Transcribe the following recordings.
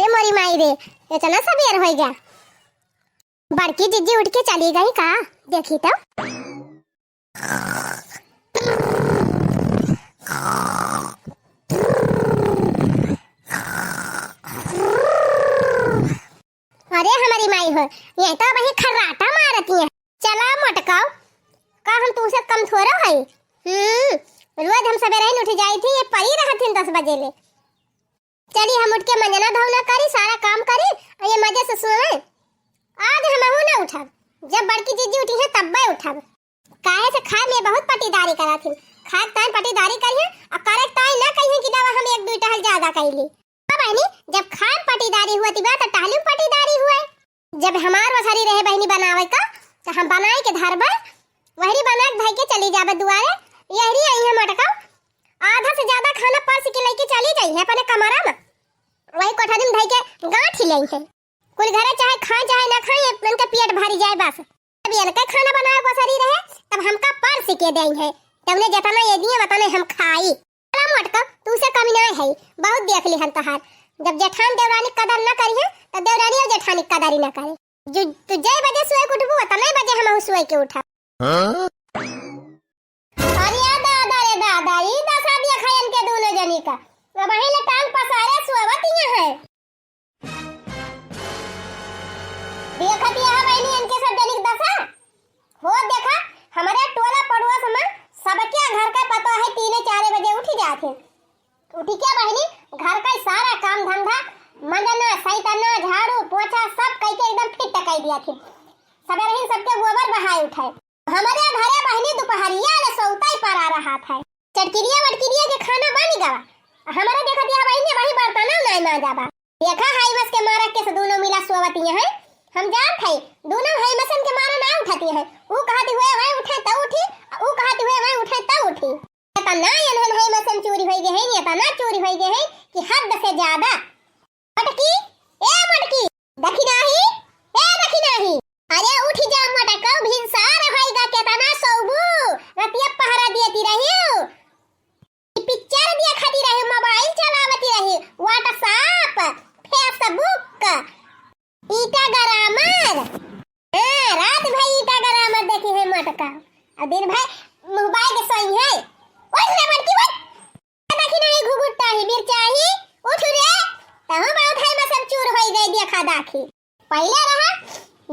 अरे मोरी माई रे, इतना सबेर हो गया। बड़की जिज्जी उठ के चली गई का? देखी तो। अरे हमारी माई हो, ये तो वही खर्राटा मारती है। चला मटकाओ, का हम तुमसे कम थोड़ा है। रोज हम सवेरे ही उठ जाई थी, ये पड़ी रहती 10 बजे ले। चली हम उठ के मंजना धोना करी, सारा काम करी और ये मजे से सोए। आज हम ना उठब, जब बड़की जीजी उठी है तब मैं उठब। काहे से खाए में बहुत पटीदारी करा थी। खाए टाइम पटीदारी करी है और करे टाइम ना कही कि दवा हम एक दो टहल ज्यादा कैली। बहनी जब खाए पटीदारी हुआ थी बात टहली पटीदारी हुआ। जब हमार वसरी रहे बहनी बनावे का तो हम बनाए के धरबा, वही बना के भाई के चली जाबे दुआरे। यही आई है मटका, आधा से ज्यादा खाना पास के लेके चली जाई है अपने कमरा में। वही कोठरी में भाई के गांठ ही लई है। कुल घरे चाहे खाए चाहे ना खाए, उनका पेट भरी जाए बस। अब इनका खाना बनाए को सरी रहे तब हमका पर सिके देई है। तबने जतना ये दिए बताने हम खाई। चला मटका, तू से कमी ना है, बहुत देख ली हम तहार। जब जेठान देवरानी कदर न करी है तब देवरानी और जेठानी कदर ही न करे। जो तू जय बजे सोए के उठबू तने बजे हम सोए के उठा। अरे दादा रे दादा, ई दशा दिया खायन के दोनों जनी का। अब वही ले टांग पसारे सोवतिया है। देखत यह बहनी इनके सब जनी की दशा हो। देखा हमारे टोला पड़ोस में सबके घर का पता है 3-4 बजे उठ जाते। उठी क्या बहनी, घर का सारा काम धंधा मंडना सैतना झाड़ू पोछा सब कई के एकदम फिट कर दिया थी। सवेरे ही सबके गोबर बहाए उठाए। हमारे घरे बहनी दोपहरिया ले सौताई पर आ रहा था। चटकिरिया वटकिरिया के खाना बन गया। हमारा देखा दिया बहनी वही बर्तन ना जाबा। देखा हाई बस के मारा के से दोनों मिला सोवती है। हम जान थे दोनों हाई मसन के मारा ना उठाती है। वो कहती हुए वही उठे त उठी, वो कहती हुए वही उठे त उठी। तना इन्हन हाई मसन चोरी हो गए हैं, ये तना चोरी हो गए हैं कि हद से ज्यादा। मटकी ए मटकी, देखी नाही ए देखी नाही। अरे उठ जा मटका, भिनसार होइगा के तना सोबू। रतिया पहरा देती रही, पिक्चर दिया खाती रही, मोबाइल चलावती रही, व्हाट्सएप फेसबुक इंस्टाग्राम। रात भाई इंस्टाग्राम देखी है मटका और दिन भाई मोबाइल के सही है। उठ रे मटकी उठ, देखी नहीं घुघुटा ही मिर्चाही उठ रे। तहां बहुत है सब चूर हो गए देखा दाखी। पहले रहा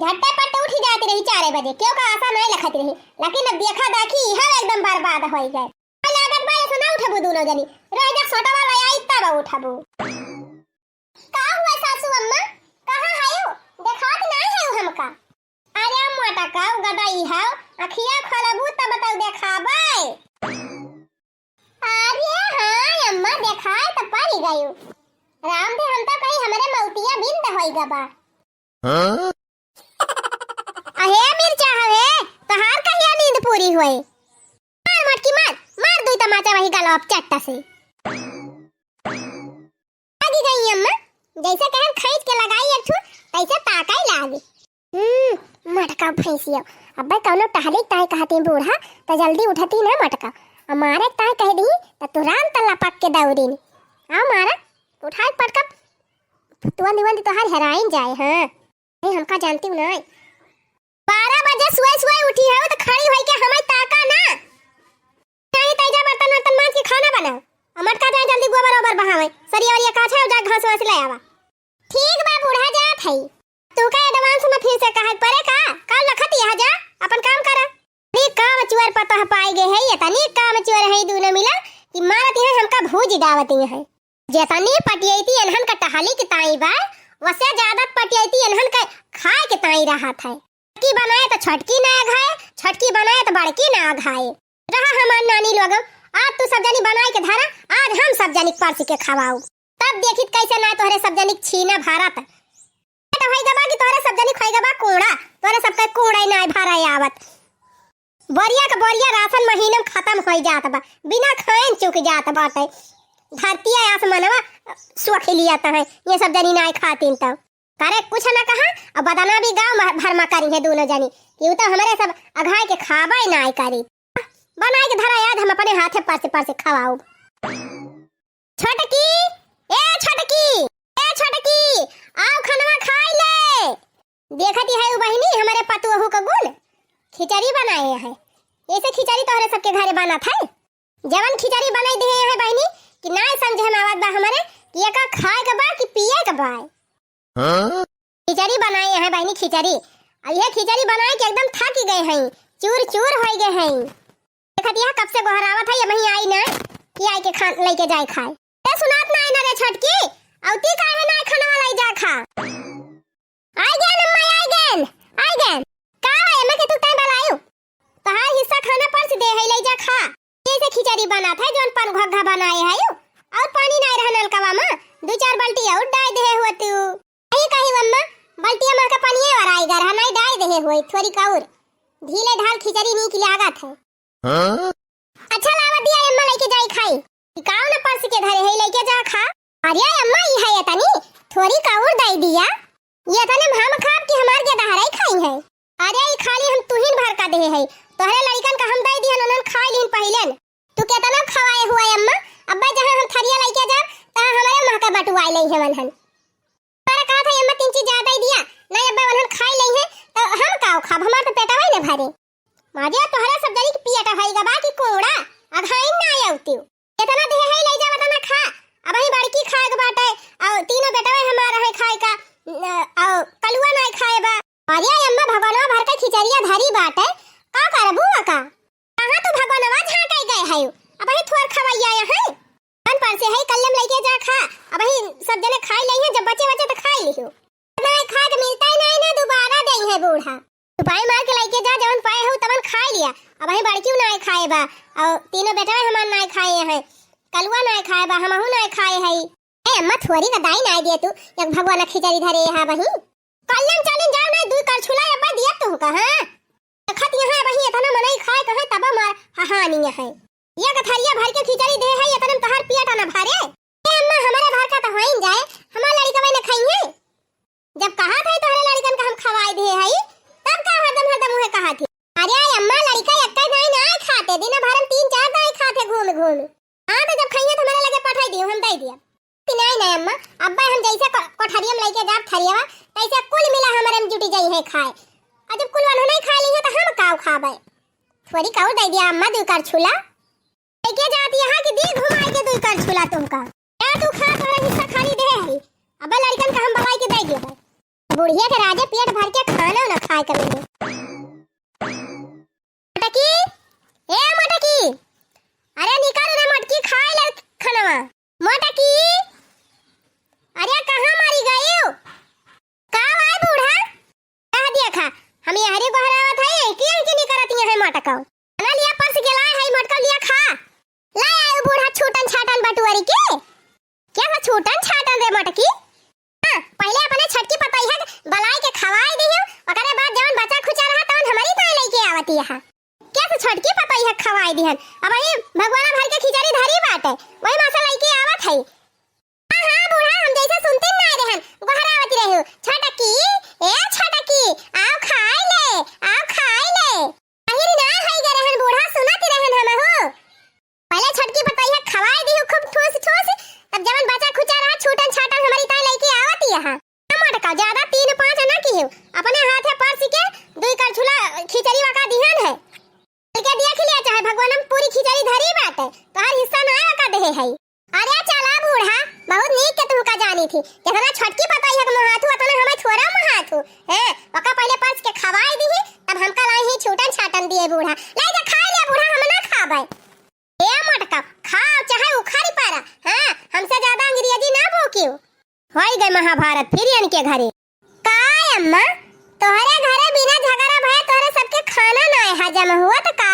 झट्टे पट्टे उठ जाती रही 4 बजे, क्यों का आशा नहीं लखती रही। लेकिन अब देखा दाखी है एकदम बर्बाद हो गए। लागत बाय से ना उठबू दोनों जनी, रह जा छोटा वाला आई तब उठबू। का हुआ सासू अम्मा, कहां आयो? देखात नहीं है हमका। अरे मोटा का गदाई है, अखिया खोलबू तब बताऊ देखाबे। अरे हां अम्मा देखाए त पारी गयो। राम दे हम त कहीं हमरे मौतिया बिंद होई गबा। अहे मिर्चा हवे तहार कहिया नींद पूरी होए। मार मटकी मार, मार दू तमाचा वही गलप चट्टा से। आगी गई अम्मा, जैसे कहन खींच के लगाई एक ठू तैसे ताकाई लागी। मटका फैसियो अब्बे कौनो टहली ताई कहती बूढ़ा त जल्दी उठती ना मटका। हमारे ताई कह दी त तुरंत लपक के दौड़ी। आ मारा उठाई पटका तुआ निवन तो हर हेराइन जाए। हां नहीं हमका जानती हूं ना। 12 बजे सुए उठी है तो खड़ी होई के हमारी ताका ना। नहीं तेजा बर्तन वर्तन मांज के खाना बनाओ। मटका जाए जल्दी गोबर ओबर बहावे, सरिया और ये काछा जा घास वास ले आवा। ठीक बा बूढ़ा जात है। तू का एडवांस में फिर से कहे परे का कल लखत यहां जा अपन काम कर। नी काम चोर पता पाई गए है, ये तनी काम चोर है दोनों मिला कि मारत है हमका भूज दावती है। जेतनी पटियती इन्हन का टहली के ताई बा, वसे ज्यादा पटियती इन्हन का खाए के ताई रहा था। छोटकी बनाए तो छोटकी ना खाए, छोटकी बनाए तो बड़की ना खाए। रहा हमार नानी लोग, आज तू सब जनी बनाए के धारा, आज हम सब जनी परसी के खवाऊ। तब देखित कैसे ना तोहरे सब जनी छीना भारत। तो होई गबा कि तोहरे सब जनी खोई गबा कोड़ा, तोहरे सब का कोड़ा ना भारा आवत। बोरिया का बोरिया राशन महीने में खत्म हो जात बा, बिना खाएन चुक जात बाटे। धरती आसमानवा सुख लिया है, ये सब जनी ना खातीन तब करे कुछ ना कहा। अब बदना भी गांव भर में करी है दोनों जनी, ये तो हमारे सब अघाय के खाबा ही ना करी। बनाए के धरा याद हम अपने हाथे पर से खवाऊ। छोटकी ए छोटकी ए छोटकी, बनाए हैं। ऐसे खिचड़ी तोहरे सबके घरे बना था। जवन खिचड़ी बनाई दे है बहनी कि ना समझे में आवत बा हमारे कि ये का खाए के बा कि पिए के बा। हां खिचड़ी बनाए हैं बहनी खिचड़ी। अब ये खिचड़ी बनाए के एकदम थक गए हैं, चूर चूर हो गए हैं। देखत यह कब से गोहरावत है, ये वही आई ना कि आई के खान लेके जाए खाए। ए सुनात ना ना रे छटकी, औती काहे ना खाना लाई जा खा। आई गन अम्मा आई गन का है मैं के तू तय बलायो तहार हिस्सा खाना पर से दे है ले जा खा। ऐसे खिचड़ी बना था जोन पन घघा बनाए है और पानी नहीं रह नलकवा में 2-4 बाल्टी और डाल दे हुआ तू। आई कही अम्मा बाल्टी में का पानी और आई घर नहीं डाल दे हुई थोड़ी काउर ढीले ढाल खिचड़ी नी की लागत है। हां अच्छा लावा दिया अम्मा लेके जाई खाई काऊ ना परस के धरे है लेके जा खा। अरे अम्मा ई है तनी थोड़ी काउर दाई दिया ये तने हम खाब कि हमार के दहराई खाई है। अरे ई खाली हम तुहिन भर का दे है तोहरे लड़कन का हम दई दिहन उनन खाई लीन पहिलन। तू केतना खवाए हुआ अम्मा अब्बा जहां हम थरिया लेके जा ता हमारे मां का बटुआई लई है वनहन। तारा कहा था अम्मा 3 चीज ज्यादा ही दिया नहीं अब्बा वनहन खाई लई है तो हम काऊ खाब हमार तो पेटवा ही न भरे। माजे तोहरे सब जरी की पियाटा भाई गबा की कोड़ा अघाइन ना आउती केतना दे है ले जा बता ना खा। अब ही बड़की खाए के बाटे और तीनों बेटवा हमारा है खाए का और कलुआ नहीं खाए बा। अरे अम्मा भगवानवा भर के खिचड़िया धरी बाटे का करबू का कहां तू भगवानवा झांकाई गए है। अब ही थोर खवाइया है मन पर से है कल्लम लेके जा खा। अब ही सब जने खाई लई है जब बचे बचे तो खाई लियो नहीं खा के मिलता ही नहीं ना दोबारा देई है बूढ़ा। तू पाई मार के लेके जा जवन पाए हो तवन खाई लिया। अब ही बड़की नहीं खाए बा और तीनों बेटवा हमार नहीं खाए है कलुआ नहीं खाए बा हमहु नहीं खाए है। ए अम्मा थोड़ी का दाई नहीं दिए तू एक भगवान खिचड़ी धरे है वही कल्लम चलन जाओ ना 2 कर छुला अब्बा दिया तू का। हां खत यहां वही इतना मनई खाए कहे तब मार हाहानी है ये कथरिया भर के खिचड़ी दे है इतना तोहर पियाटा ना भरे। ए अम्मा हमारे भर का तो होइन जाए हमार लड़का ने खाई है जब कहा था तोहरे लड़कन का हम खवाई दे है तब का हरदम मुहे कहा थी। अरे अम्मा लड़का एक नहीं ना खाते दिन भर हम 3-4 दाई खाते घूम घूम। हां तो जब खाइए तो हमारे लगे पठाई दियो हम दई दिया नहीं अम्मा अब्बा हम जैसे कोठरिया में लेके जाब थरियावा तैसे कुल मिला हमारे में जुटी जाई है खाए। और जब कुल वाला नहीं खा ली है तो हम काऊ खाबे थोड़ी काऊ दे दिया अम्मा 2 कर छुला लेके जाती यहां कि दी घुमाई के 2 कर छुला तुमका क्या तू खा थोड़ा हिस्सा खाली दे है अब्बा लड़कन का हम बवाई के दे दियो बुढ़िया के राजे पेट भर के खाना ना खाए के मिले। मटकी ए मटकी अरे निकाल ना मटकी खाए ले खानावा मटकी अरे कहां मारी गई हो का आए बूढ़ा कह दिया खा हम ये हरी गोहरावा था कि नहीं करती है मटका ना लिया परस गेला है मटका लिया खा ला आए बूढ़ा छूटन छाटन बटुआरी के क्या का छूटन छाटन रे मटकी। हां पहले अपने छटकी पताई है बलाई के खवाई दियो ओकरे बाद जवन बचा खुचा रहा तवन हमारी ताई लेके आवती है क्या तो छटकी पताई है खवाई दिहन। अब ये भगवान भर के खिचड़ी धरी बाटे वही मासा लेके आवत है। हां बूढ़ा हम जैसे सुनते ना रहन गोहरावती रहो छटकी ए छटकी आओ खाई ले अहिर ना है गे रहन बूढ़ा सुनत रहन हम हो पहले छटकी पताई है खवाई दियो खूब ठोस ठोस तब जवन बचा खुचा रहा छूटन छाटन हमारी ताई लेके आवती है। टमाटर ज्यादा 3-5 ना की हो अपने हाथ है परस के 2 कर छुला खिचड़ी वाका दिहन है लेके देख लिया चाहे भगवान हम पूरी खिचड़ी धरी बाटे तोहर हिस्सा ना वाका दे है। अरे चला बूढ़ा बहुत नीक के तू का जानी थी कितना छटकी पताई है महाथू अतना हमें छोरा महाथू हैं वका पहले परस के खवाई दी तब हमका लाई ही छूटन छाटन दिए बूढ़ा ले जा खा ले बूढ़ा हम ना खाबे। ए मटका खाओ चाहे उखाड़ी पारा। हां हमसे ज्यादा अंग्रेजी ना बोकियो होई गए महाभारत फिर इनके घरे काय अम्मा तोहरे घरे बिना झगड़ा भय तोहरे सबके खाना ना हजम हुआ तो का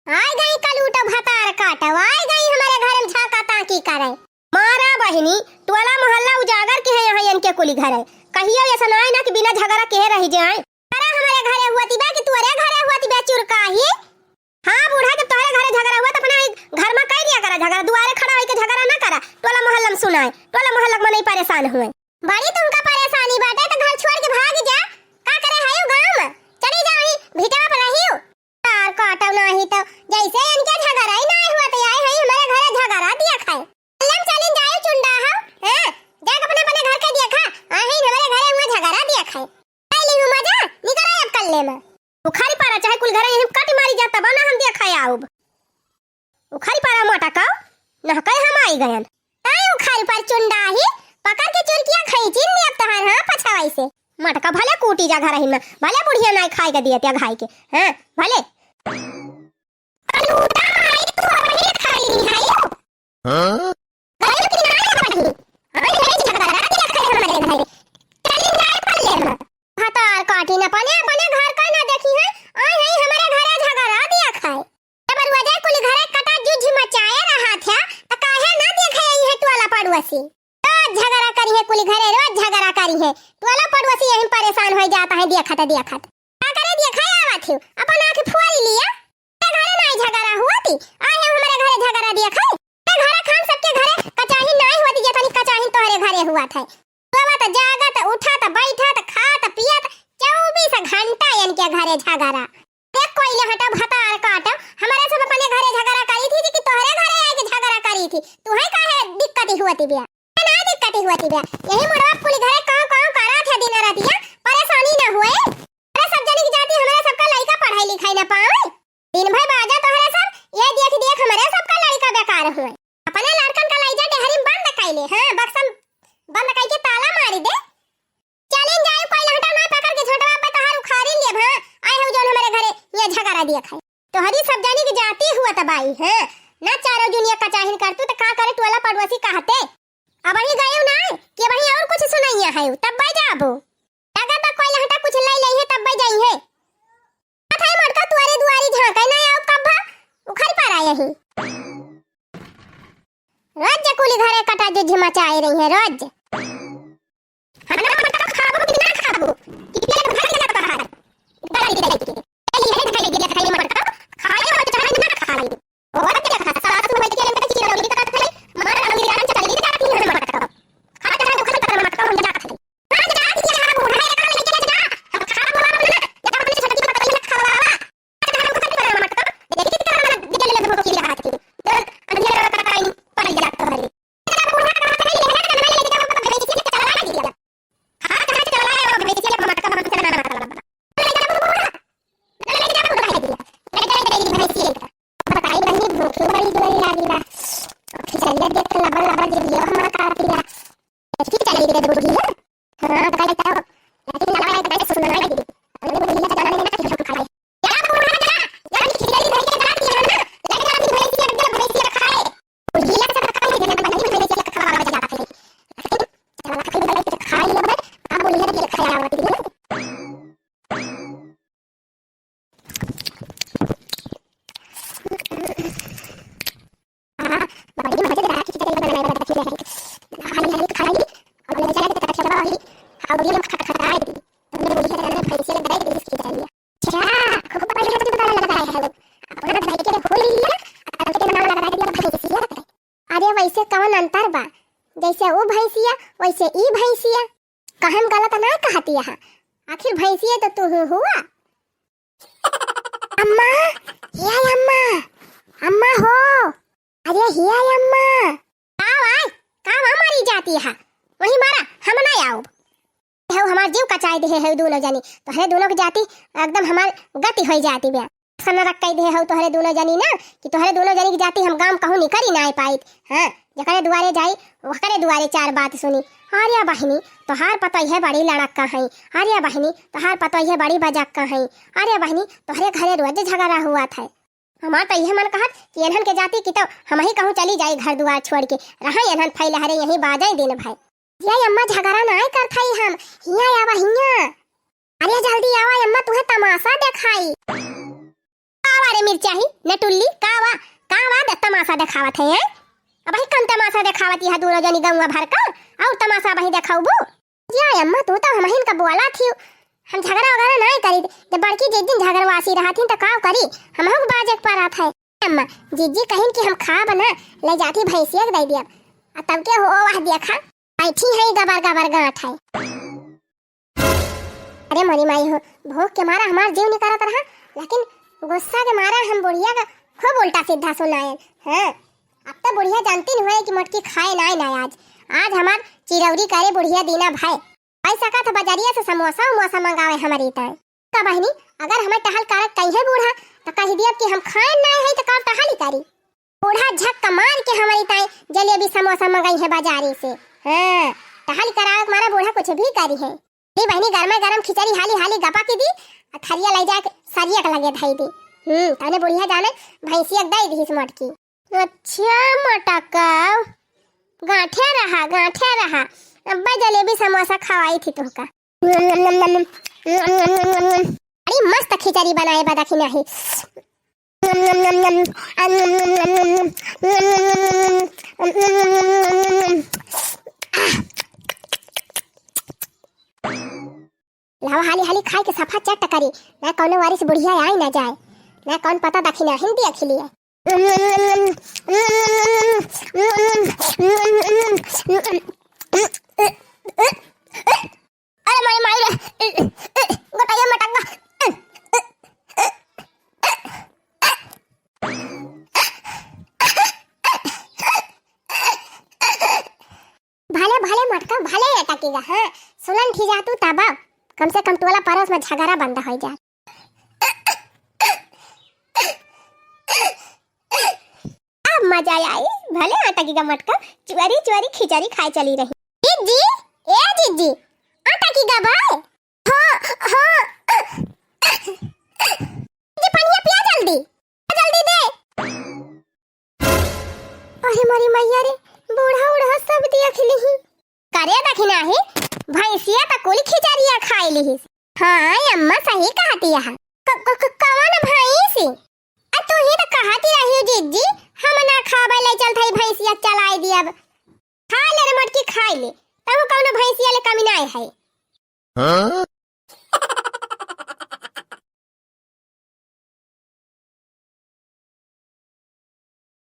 आई गई कल उठो भतार काटो आई गई हमारे घर में झाका ताकी करे मारा बहिनी टोला मोहल्ला उजागर के है यहाँ इनके कुली घर है कहियो ऐसा ना है ना कि बिना झगड़ा के रह जाए। अरे हमारे घरे हुआ थी बे कि तोरे घरे हुआ थी बे चुरकाही। हां बूढ़ा जब तोरे घरे झगड़ा हुआ तो अपना घर में कह लिया करा झगड़ा दुआरे खड़ा होके झगड़ा ना करा टोला मोहल्ला में सुनाए टोला मोहल्ला में नहीं परेशान हुए बड़ी तुमका परेशानी बाटे तो घर छोड़ के भाग जा का करे है गांव में चली जाओ भीटा पर रहियो तार काटो नहीं तो जैसे इनके झगड़ा ही ना हुआ तो आए है हमारे घरे झगड़ा दिया खाए लम चलिन जाओ चुंडा हो हैं जाके अपने घर के देखा आही हमारे घरे हुआ झगड़ा दिया खाए पहली मजा निकल अब कल्ले में बुखारी पारा चाहे कुल घरे कट गयन ताई उखाड़ पर चुंडा ही पकड़ के चुरकिया खईची ने अब तहार हां पछवाई से मटका भले कूटी जा घर ही में भले बुढ़िया नहीं खाए के दिए त्या घाई के हैं भले अलूटा आई तू अबे खाई नहीं है हां गई कि ना पड़ी अरे ये झगड़ा दिया खाए हमारे घर चली नहीं पल्ले में हतार काटी न पने अपने घर का ना देखी है आई है हमारे घरे झगड़ा दिया खाए तबर वजह कुल घरे कटा जुझ मचाए रहा था त काहे ना देखे है टोला पड़ोसी झगड़ा करी है कुल घरे रोज झगड़ा करी है टोला पड़ोसी यहीं परेशान हो जाता है देखा क्या करे देखा आवा थी अपन आंख फुआरी लिया घरे नहीं झगड़ा हुआ थी आए हमारे घरे झगड़ा देखा घरे खान सबके घरे कचाही नहीं होती जतनी कचाही तोहरे घरे हुआ था सोवा त जागा त उठा त बैठा त खा त पिया त 24 घंटा इनके घरे झगड़ा देख कोई ले हटा भतार काट हमारे सब अपने घरे झगड़ा करी थी कि तोहरे घरे आके झगड़ा करी थी तू है काहे दिक्कत हुआ थी बिया दिक्कत हुआ थी यही मुड़वा पुल घरे काम करा था दिन रातिया परेशानी ना हुए अरे सब जने की जाति हमारे सबका लड़का पढ़ाई लिखाई ना पाए दिन भर बाजा तोहरे सब ये देख हमारे सबका लड़का बेकार हुए अपने लड़कन का लइजा डेहरी बंद काइले हां बक्सम बंद काई के ताला मारी दे चलें जाए पहले हटा ना पकड़ के छोटवा पे तहार उखाड़ी ले हां आए हो जोन हमारे घरे ये झगड़ा दिया खाए तोहरी सब जने की जाति हुआ तबाई है ना चारों दुनिया का चाहिन करतू त का करे टोला पड़ोसी कहते अब ही गए ना कि अब ही और कुछ सुनाइया है तब भाई जाबो अगर तक कोई हटा कुछ ले ले है तब भाई जाई है अथाई मटका तुआरे दुआरी झांका ना आओ कब उखड़ पर आए ही रोज कुली घरे कटा जुझ मचाए रही है रोज हमरा मटका खाबो कि ना खाबो कि पेट भर के ना बाहर दलाई दलाई ये है खाली के खाली मटका खाए और चाहे ना खा ले और के खा साथ में बैठ के ले चीज रोटी का खाए मार हम गिरान चली दी जाती है मटका खा जा को खा कर मटका हम जा खाली हां जा की जा वो है का लेके जा हम खा बोला ना या अपने छोटी मटका ले खा वाला हम को कर मटका देखी की कर दिल ले दो की हाथ की तो अंधेरा का टाइम पड़ गया तो हरी तेरा पूरा का हाथ ले ले कर ले लेके वो भेज के चला ला दिया खा खा चला वो भेज के मटका हम से ना ना वैसे कौन अंतर बा जैसे वो भैंसिया वैसे ई भैंसिया कहम गलत ना कहती है आखिर भैंसिया तो तू हुआ अम्मा ये अम्मा अम्मा हो अरे हिया अम्मा का मारी जाती है वही मारा हम ना आओ है हमार जीव कचाई दे है दोनों जनी तो है दोनों की जाति एकदम हमार गति हो जाती बे सन रख कई दे है तोहरे दोनों जनी ना कि तोहरे दोनों जनी की जाति हम गांव कहूं निकरी ना पाई हां जकरे दुआरे जाई ओकरे दुआरे चार बात सुनी आर्या बहिनी तोहार पता है बड़ी लड़का है आर्या बहिनी तोहार पता है बड़ी बजाक है आर्या बहिनी तोहरे घरे रोज झगड़ा हुआ था हमार तो यह मन कहत कि एनहन के जाति की तो हम ही कहूं चली जाई घर दुआर छोड़ के रहा एनहन फैले हरे यही बाजाई दिन भाई ये अम्मा झगड़ा ना कर थाई हम हिया आवा हिया अरे जल्दी आवा अम्मा तुहे तमाशा दिखाई आवा रे मिर्चाही नटुल्ली कावा द तमाशा दिखावत है अब ही कम तमाशा दिखावत है दोनों जनी गौवा भर का और तमाशा बही दिखाऊबो या अम्मा तू तो हमहिन का बोला थी हम झगड़ा वगैरह नहीं करी जब बड़की जिस दिन झगड़वासी रहती तो का करी हम हो बाजे पर आत है अम्मा जीजी कहिन कि हम खा बना ले जाती भैंसिया दे दिया तब के हो वाह देखा बैठी है गबर गबर गांठ है अरे मरी माई हो भूख के मारा हमार जीव नहीं करत रहा लेकिन गुस्सा के मारा हम बुढ़िया का खूब उल्टा सीधा सुनाए हां अब तो बुढ़िया जानती नहीं है कि मटकी खाए ना आज हमार चिरौरी करे बुढ़िया दीना भाई ऐसा का था बाजारिया से समोसा उमोसा मंगावे हमारी तय का बहनी अगर हमें टहल कारक कहीं है बूढ़ा तो कह दिया कि हम खाए ना है तो का टहल ही करी बूढ़ा झक्का मार के हमारी ताई जलेबी समोसा मंगाई है बाजारी से। हाँ टहल करा मारा बूढ़ा कुछ भी करी है। दी बहनी गरमा गरम खिचड़ी हाली हाली गपा के दी और थरिया ले जाके सरिया के लगे धाई दी। तने बुढ़िया जाने भैंसिया दई दी मट की। अच्छा मटका गांठे रहा अब्बा जलेबी समोसा खवाई थी तुमका। अरे मस्त खिचड़ी बनाए बा देखी नहीं। लावा हाली हाली खाए के सफा चट करी ना कौन वारी से बुढ़िया आई ना जाए ना कौन पता दखी ना हिंदी अखिली है। अरे मारी मारी गोटाया मटका भले भले मटका भले अटकेगा। हाँ सुलन थी जा तू तबा कम से कम तोला परस में झगड़ा बंद हो जाए। अब मजा आई भले अटकेगा मटका चुआरी चुआरी खिचड़ी खाए चली रही। जीजी ए जीजी अटकेगा भाई। हाँ जी पानी पिया जल्दी जल्दी दे। अरे मारी मैया रे बूढ़ा उड़ा सब दिया खिली करे दखिना है भैंसिया त कुल खिचड़िया खाई ली। हाँ अम्मा सही कहती है। कौन भैंसी आ तू ही तो कहती रही जीजी हम ना खाबे ले चल थई भैंसिया चलाई दी। अब खा ले रे मटकी खाई ले तब कौन भैंसिया ले कमी नहीं है।